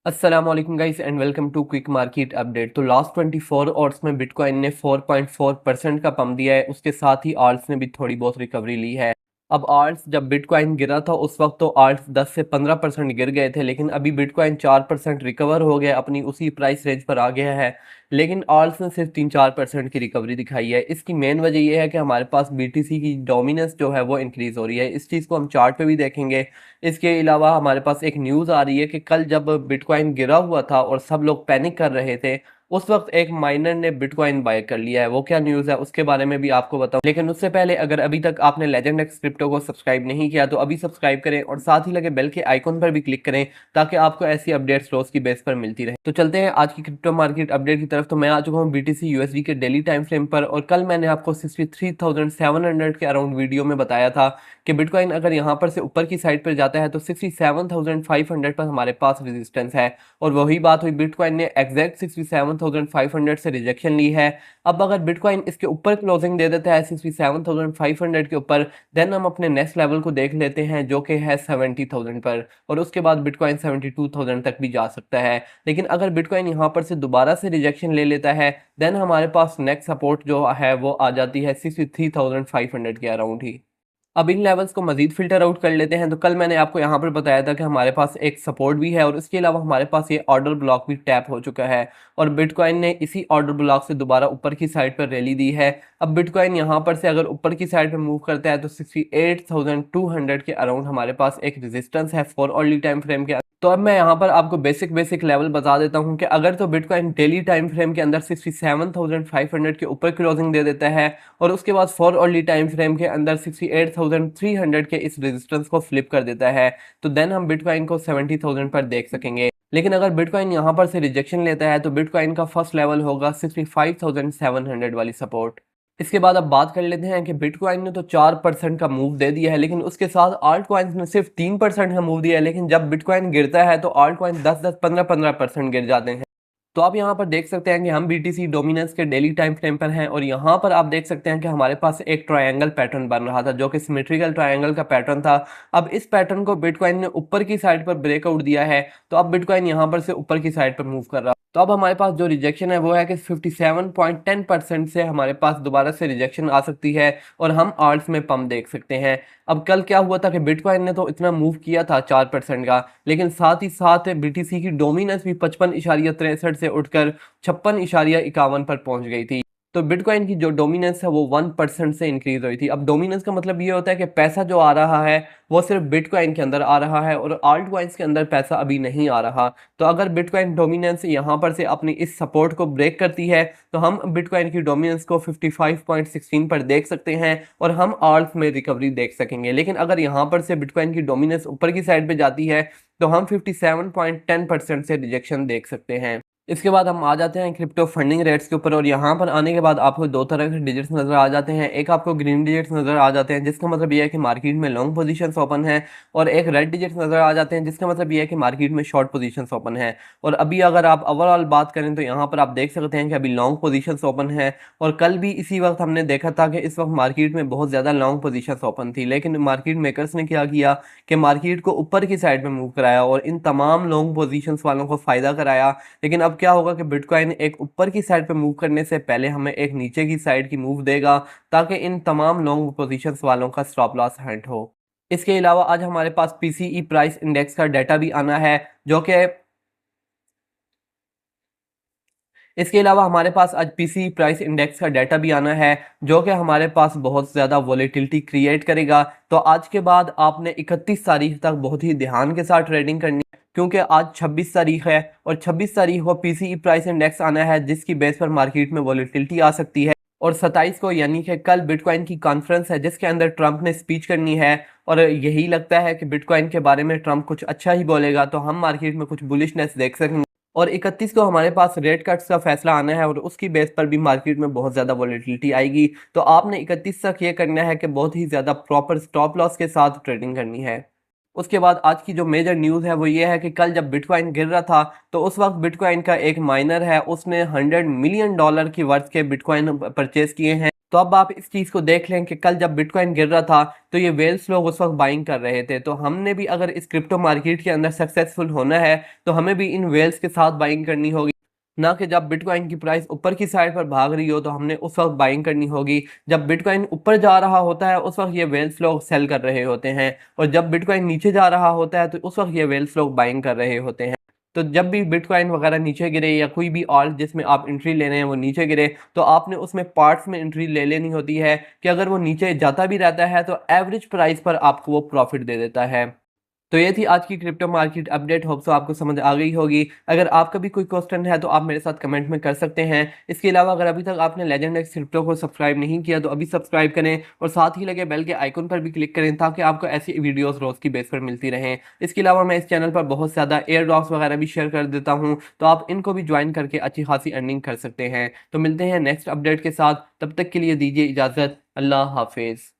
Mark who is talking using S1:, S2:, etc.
S1: अस्सलाम वालेकुम guys and welcome to quick market update. तो लास्ट 24 आवर्स में बिटकॉइन ने 4.4% का पम्प दिया है। उसके साथ ही आल्ट्स ने भी थोड़ी बहुत रिकवरी ली है। अब आल्ट्स जब बिटकॉइन गिरा था उस वक्त तो आल्ट्स 10 से 15% गिर गए थे, लेकिन अभी बिटकॉइन 4% रिकवर हो गया, अपनी उसी प्राइस रेंज पर आ गया है। लेकिन आल्ट्स ने सिर्फ 3-4% की रिकवरी दिखाई है। इसकी मेन वजह यह है कि हमारे पास बीटीसी की डोमिनेंस जो है वो इंक्रीज हो रही है। इस चीज़ को हम चार्ट पे भी देखेंगे। इसके अलावा हमारे पास एक न्यूज़ आ रही है कि कल जब बिटकॉइन गिरा हुआ था और सब लोग पैनिक कर रहे थे, उस वक्त एक माइनर ने बिटकॉइन बाय कर लिया है। वो क्या न्यूज़ है उसके बारे में भी आपको बताऊं, लेकिन उससे पहले अगर अभी तक आपने लेजेंड एक्स क्रिप्टो को सब्सक्राइब नहीं किया तो अभी सब्सक्राइब करें और साथ ही लगे बेल के आइकॉन पर भी क्लिक करें ताकि आपको ऐसी अपडेट्स रोज की बेस पर मिलती रहे। तो चलते हैं आज की क्रिप्टो मार्केट अपडेट की तरफ। तो मैं आ चुका हूँ बीटीसी यूएसडी के डेली टाइम फ्रेम पर, और कल मैंने आपको 63,700 के अराउंड वीडियो में बताया था कि बिटकॉइन अगर यहाँ पर से ऊपर की साइड पर जाता है तो 67,500 पर हमारे पास रेजिस्टेंस है। और वही बात हुई, बिटकॉइन ने एग्जैक्ट 67,500 से रिजेक्शन ली है। अब अगर बिटकॉइन इसके ऊपर क्लोजिंग दे देता है 67,500 के ऊपर, देन हम अपने नेक्स्ट लेवल को देख लेते हैं जो कि है 70,000 पर, और उसके बाद बिटकॉइन 72,000 तक भी जा सकता है। लेकिन अगर बिटकॉइन यहाँ पर से दोबारा से रिजेक्शन ले लेता है, देन हमारे पास नेक्स्ट सपोर्ट जो है वो आ जाती है 63,500 के अराउंड ही। अब इन लेवल्स को मजीद फिल्टर आउट कर लेते हैं। तो कल मैंने आपको यहाँ पर बताया था कि हमारे पास एक सपोर्ट भी है और इसके अलावा हमारे पास ये ऑर्डर ब्लॉक भी टैप हो चुका है, और बिटकॉइन ने इसी ऑर्डर ब्लॉक से दोबारा ऊपर की साइड पर रैली दी है। अब बिटकॉइन यहाँ पर से अगर ऊपर की साइड पर मूव करता है तो 68,200 के अराउंड हमारे पास एक रेजिस्टेंस है फॉर अर्ली टाइम फ्रेम के। तो अब मैं यहाँ पर आपको बेसिक लेवल बता देता हूँ कि अगर तो बिटकॉइन डेली टाइम फ्रेम के अंदर 67,500 के ऊपर क्लोजिंग दे देता है और उसके बाद फॉर अर्ली टाइम फ्रेम के अंदर 68,300 के इस रेजिस्टेंस को फ्लिप कर देता है, तो देन हम बिटकॉइन को 70,000 पर देख सकेंगे। लेकिन अगर बिटकॉइन यहाँ पर से रिजेक्शन लेता है तो बिटकॉइन का फर्स्ट लेवल होगा 65,700 वाली सपोर्ट। इसके बाद अब बात कर लेते हैं कि बिटकॉइन ने तो 4% का मूव दे दिया है, लेकिन उसके साथ आल्ट कॉइन्स ने सिर्फ 3% का मूव दिया है। लेकिन जब बिटकॉइन गिरता है तो आल्ट कॉइन 10-10, 15-15% गिर जाते हैं। तो आप यहाँ पर देख सकते हैं कि हम बीटीसी डोमिनेंस के डेली टाइम फ्रेम पर हैं, और यहाँ पर आप देख सकते हैं कि हमारे पास एक ट्रायंगल पैटर्न बन रहा था जो कि सिमेट्रिकल ट्रायंगल का पैटर्न था। अब इस पैटर्न को बिटकॉइन ने ऊपर की साइड पर ब्रेकआउट दिया है, तो अब बिटकॉइन यहाँ पर से ऊपर की साइड पर मूव कर रहा है। तो अब हमारे पास जो रिजेक्शन है वो है कि 57.10% से हमारे पास दोबारा से रिजेक्शन आ सकती है और हम आर्ट्स में पम्प देख सकते हैं। अब कल क्या हुआ था कि बिटकॉइन ने तो इतना मूव किया था 4% का, लेकिन साथ ही साथ बीटीसी की डोमिनेंस भी 55.63 से उठकर 56.51 पर पहुंच गई थी। तो बिटकॉइन की जो डोमिनेंस है वो 1% से इंक्रीज हुई थी। अब डोमिनेंस का मतलब ये होता है कि पैसा जो आ रहा है वो सिर्फ बिटकॉइन के अंदर आ रहा है और आल्ट कॉइन्स के अंदर पैसा अभी नहीं आ रहा। तो अगर बिटकॉइन डोमिनेंस यहाँ पर से अपनी इस सपोर्ट को ब्रेक करती है तो हम बिटकॉइन की डोमिनेंस को 55.16 पर देख सकते हैं और हम आल्ट में रिकवरी देख सकेंगे। लेकिन अगर यहाँ पर से बिटकॉइन की डोमिनेंस ऊपर की साइड पे जाती है तो हम 57.10% से रिजेक्शन देख सकते हैं। इसके बाद हम आ जाते हैं क्रिप्टो फंडिंग रेट्स के ऊपर, और यहाँ पर आने के बाद आपको दो तरह के डिजिट्स नजर आ जाते हैं। एक आपको ग्रीन डिजिट्स नजर आ जाते हैं जिसका मतलब ये है कि मार्केट में लॉन्ग पोजीशंस ओपन है, और एक रेड डिजिट्स नजर आ जाते हैं जिसका मतलब ये है कि मार्केट में शॉर्ट पोजीशंस ओपन है। और अभी अगर आप ओवरऑल बात करें तो यहाँ पर आप देख सकते हैं कि अभी लॉन्ग पोजीशंस ओपन है, और कल भी इसी वक्त हमने देखा था कि इस वक्त मार्केट में बहुत ज़्यादा लॉन्ग पोजीशंस ओपन थी। लेकिन मार्केट मेकर्स ने क्या किया कि मार्केट को ऊपर की साइड में मूव कराया और इन तमाम लॉन्ग पोजीशंस वालों को फ़ायदा कराया। लेकिन अब क्या होगा कि बिटकॉइन एक ऊपर की साइड पे मूव करने से पहले हमें एक नीचे की साइड की मूव देगा ताकि इन तमाम लॉन्ग पोजीशंस वालों का स्टॉप लॉस हिट हो। इसके अलावा आज हमारे पास पीसीई प्राइस इंडेक्स का डाटा भी आना है जो कि इसके अलावा हमारे पास आज पीसी प्राइस इंडेक्स का डाटा भी आना है जो कि हमारे पास बहुत ज़्यादा वॉलेटिलिटी क्रिएट करेगा। तो आज के बाद आपने 31 तारीख तक बहुत ही ध्यान के साथ ट्रेडिंग करनी है, क्योंकि आज 26 तारीख है और 26 तारीख को पीसीई प्राइस इंडेक्स आना है जिसकी बेस पर मार्केट में वॉलेटिलिटी आ सकती है। और 27 को यानी कि कल बिटकॉइन की कॉन्फ्रेंस है जिसके अंदर ट्रंप ने स्पीच करनी है, और यही लगता है कि बिटकॉइन के बारे में ट्रंप कुछ अच्छा ही बोलेगा तो हम मार्केट में कुछ बुलिशनेस देख सकेंगे। और 31 को हमारे पास रेट कट्स का फैसला आना है और उसकी बेस पर भी मार्केट में बहुत ज़्यादा वॉलेटिलिटी आएगी। तो आपने 31 तक ये करना है कि बहुत ही ज़्यादा प्रॉपर स्टॉप लॉस के साथ ट्रेडिंग करनी है। उसके बाद आज की जो मेजर न्यूज़ है वो ये है कि कल जब बिटकॉइन गिर रहा था तो उस वक्त बिटकॉइन का एक माइनर है उसने $100 मिलियन की वर्थ के बिटकॉइन परचेज किए हैं। तो अब आप इस चीज़ को देख लें कि कल जब बिटकॉइन गिर रहा था तो ये वेल्स लोग उस वक्त बाइंग कर रहे थे, तो हमने भी अगर इस क्रिप्टो मार्केट के अंदर सक्सेसफुल होना है तो हमें भी इन वेल्स के साथ बाइंग करनी होगी, ना कि जब बिटकॉइन की प्राइस ऊपर की साइड पर भाग रही हो तो हमने उस वक्त बाइंग करनी होगी। जब बिटकॉइन ऊपर जा रहा होता है उस वक्त ये वेल्स लोग सेल कर रहे होते हैं, और जब बिटकॉइन नीचे जा रहा होता है तो उस वक्त ये वेल्स लोग बाइंग कर रहे होते हैं। तो जब भी बिटकॉइन वगैरह नीचे गिरे या कोई भी ऑल्ट जिसमें आप एंट्री ले रहे हैं वो नीचे गिरे, तो आपने उसमें पार्ट्स में एंट्री ले लेनी होती है कि अगर वो नीचे जाता भी रहता है तो एवरेज प्राइस पर आपको वो प्रॉफिट दे देता है। तो ये थी आज की crypto market update, hope so आपको समझ आ गई होगी। अगर आपका भी कोई क्वेश्चन है तो आप मेरे साथ कमेंट में कर सकते हैं। इसके अलावा अगर अभी तक आपने लेजेंड एक्स क्रिप्टो को सब्सक्राइब नहीं किया तो अभी सब्सक्राइब करें और साथ ही लगे बेल के आइकन पर भी क्लिक करें ताकि आपको ऐसी वीडियोस रोज की बेस पर मिलती रहें। इसके अलावा मैं इस चैनल पर बहुत ज़्यादा एयर ड्रॉप्स वगैरह भी शेयर कर देता हूँ, तो आप इनको भी ज्वाइन करके अच्छी खासी अर्निंग कर सकते हैं। तो मिलते हैं नेक्स्ट अपडेट के साथ, तब तक के लिए दीजिए इजाज़त। अल्लाह हाफिज़।